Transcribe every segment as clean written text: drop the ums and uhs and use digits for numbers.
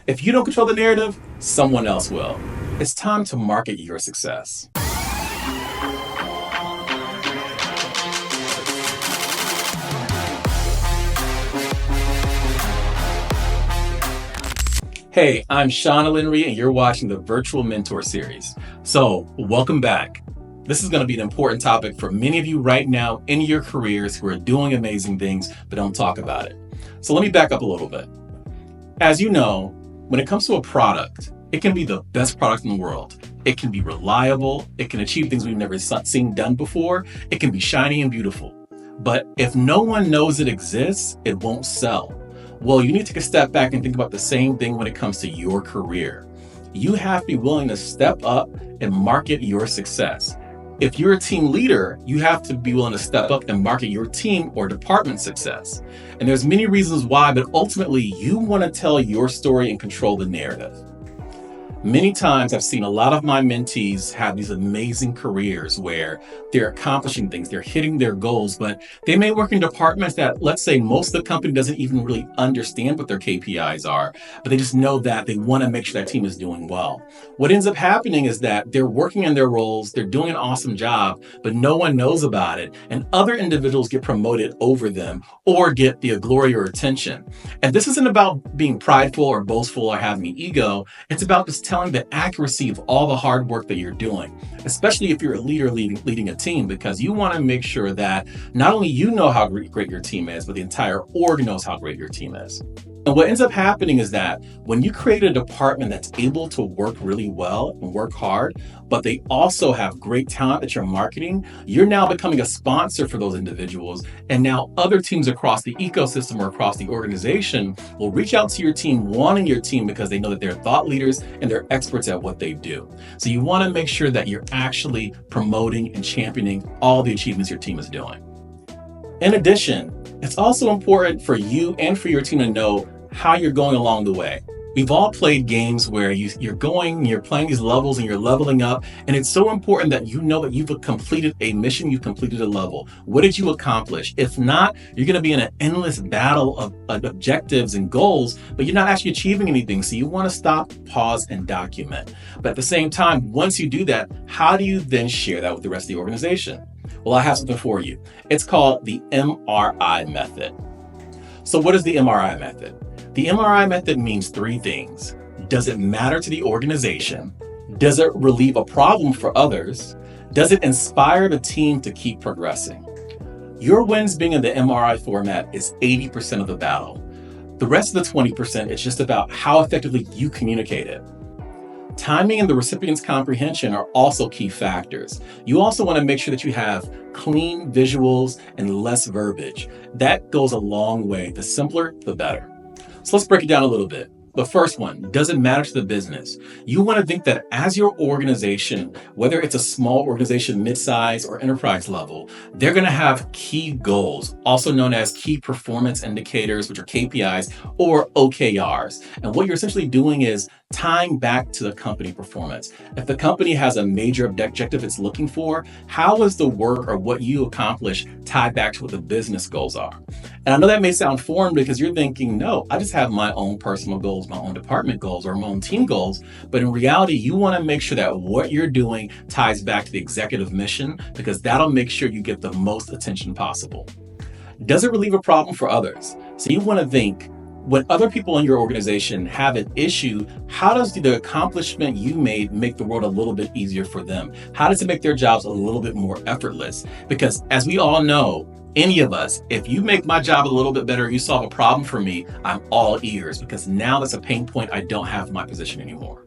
If you don't control the narrative, someone else will. It's time to market your success. Hey, I'm Sean Alinry, and you're watching the Virtual Mentor Series. So, welcome back. This is going to be an important topic for many of you right now in your careers who are doing amazing things but don't talk about it. So let me back up a little bit. As you know, when it comes to a product, it can be the best product in the world. It can be reliable. It can achieve things we've never seen done before. It can be shiny and beautiful. But if no one knows it exists, it won't sell. Well, you need to take a step back and think about the same thing when it comes to your career. You have to be willing to step up and market your success. If you're a team leader, you have to be willing to step up and market your team or department success. And there's many reasons why, but ultimately you want to tell your story and control the narrative. Many times I've seen a lot of my mentees have these amazing careers where they're accomplishing things, they're hitting their goals, but they may work in departments that, let's say, most of the company doesn't even really understand what their KPIs are, but they just know that they want to make sure that team is doing well. What ends up happening is that they're working in their roles, they're doing an awesome job, but no one knows about it, and other individuals get promoted over them or get the glory or attention. And this isn't about being prideful or boastful or having an ego. It's about just telling the accuracy of all the hard work that you're doing, especially if you're a leader leading a team, because you want to make sure that not only you know how great your team is, but the entire org knows how great your team is. And what ends up happening is that when you create a department that's able to work really well and work hard, but they also have great talent that you're marketing, you're now becoming a sponsor for those individuals. And now other teams across the ecosystem or across the organization will reach out to your team, wanting your team because they know that they're thought leaders and they're experts at what they do. So you want to make sure that you're actually promoting and championing all the achievements your team is doing. In addition, it's also important for you and for your team to know how you're going along the way. We've all played games where you're playing these levels and you're leveling up. And it's so important that you know that you've completed a mission, you've completed a level. What did you accomplish? If not, you're going to be in an endless battle of objectives and goals, but you're not actually achieving anything. So you want to stop, pause, and document. But at the same time, once you do that, how do you then share that with the rest of the organization? Well, I have something for you. It's called the M.R.I. method. So what is the M.R.I. method? The M.R.I. method means three things. Does it matter to the organization? Does it relieve a problem for others? Does it inspire the team to keep progressing? Your wins being in the M.R.I. format is 80% of the battle. The rest of the 20% is just about how effectively you communicate it. Timing and the recipient's comprehension are also key factors. You also want to make sure that you have clean visuals and less verbiage. That goes a long way. The simpler, the better. So let's break it down a little bit. The first one, does it matter to the business? You want to think that as your organization, whether it's a small organization, mid-size, or enterprise level, they're going to have key goals, also known as key performance indicators, which are KPIs or OKRs. And what you're essentially doing is tying back to the company performance. If the company has a major objective it's looking for, how is the work or what you accomplish tied back to what the business goals are? And I know that may sound foreign because you're thinking, no, I just have my own personal goals, my own department goals, or my own team goals. But in reality, you want to make sure that what you're doing ties back to the executive mission, because that'll make sure you get the most attention possible. Does it relieve a problem for others? So you want to think, when other people in your organization have an issue, how does the accomplishment you made make the world a little bit easier for them? How does it make their jobs a little bit more effortless? Because as we all know, any of us, if you make my job a little bit better, you solve a problem for me, I'm all ears, because now that's a pain point I don't have in my position anymore.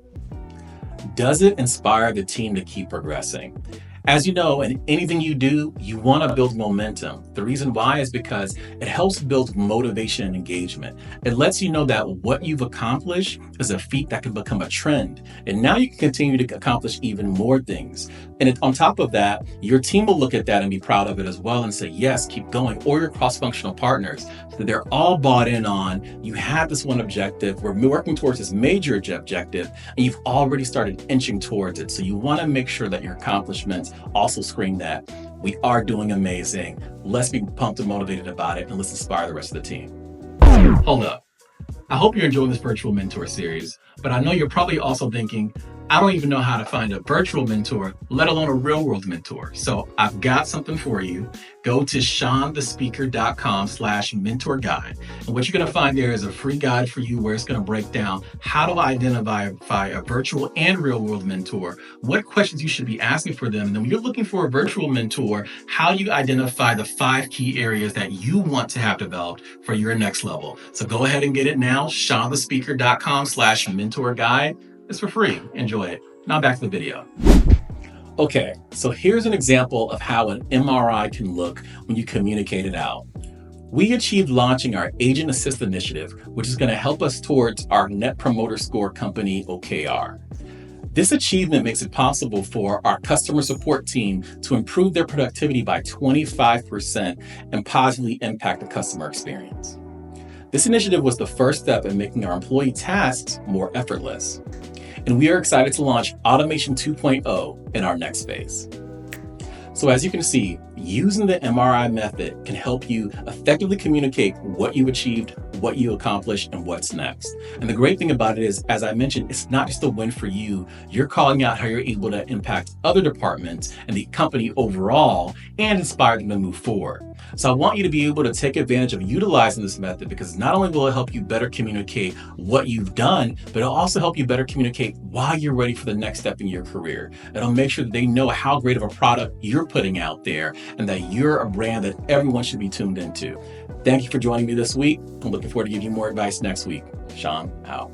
Does it inspire the team to keep progressing? As you know, in anything you do, you want to build momentum. The reason why is because it helps build motivation and engagement. It lets you know that what you've accomplished is a feat that can become a trend. And now you can continue to accomplish even more things. And on top of that, your team will look at that and be proud of it as well and say, yes, keep going. Or your cross-functional partners. So they're all bought in on, you have this one objective, we're working towards this major objective, and you've already started inching towards it. So you want to make sure that your accomplishments also scream that we are doing amazing. Let's be pumped and motivated about it, and let's inspire the rest of the team. Hold up. I hope you're enjoying this virtual mentor series, but I know you're probably also thinking, I don't even know how to find a virtual mentor, let alone a real world mentor. So I've got something for you. Go to seanthespeaker.com/mentor guide. And what you're going to find there is a free guide for you where it's going to break down how to identify a virtual and real world mentor, what questions you should be asking for them. And then when you're looking for a virtual mentor, how you identify the 5 key areas that you want to have developed for your next level. So go ahead and get it now, seanthespeaker.com/mentor guide. It's for free. Enjoy it. Now back to the video. Okay, so here's an example of how an M.R.I. can look when you communicate it out. We achieved launching our Agent Assist initiative, which is going to help us towards our Net Promoter Score company, OKR. This achievement makes it possible for our customer support team to improve their productivity by 25% and positively impact the customer experience. This initiative was the first step in making our employee tasks more effortless. And we are excited to launch Automation 2.0 in our next phase. So as you can see, using the M.R.I. method can help you effectively communicate what you achieved, what you accomplished, and what's next. And the great thing about it is, as I mentioned, it's not just a win for you. You're calling out how you're able to impact other departments and the company overall and inspire them to move forward. So I want you to be able to take advantage of utilizing this method, because not only will it help you better communicate what you've done, but it'll also help you better communicate why you're ready for the next step in your career. It'll make sure that they know how great of a product you're putting out there and that you're a brand that everyone should be tuned into. Thank you for joining me this week. I'm looking forward to giving you more advice next week. Sean, out.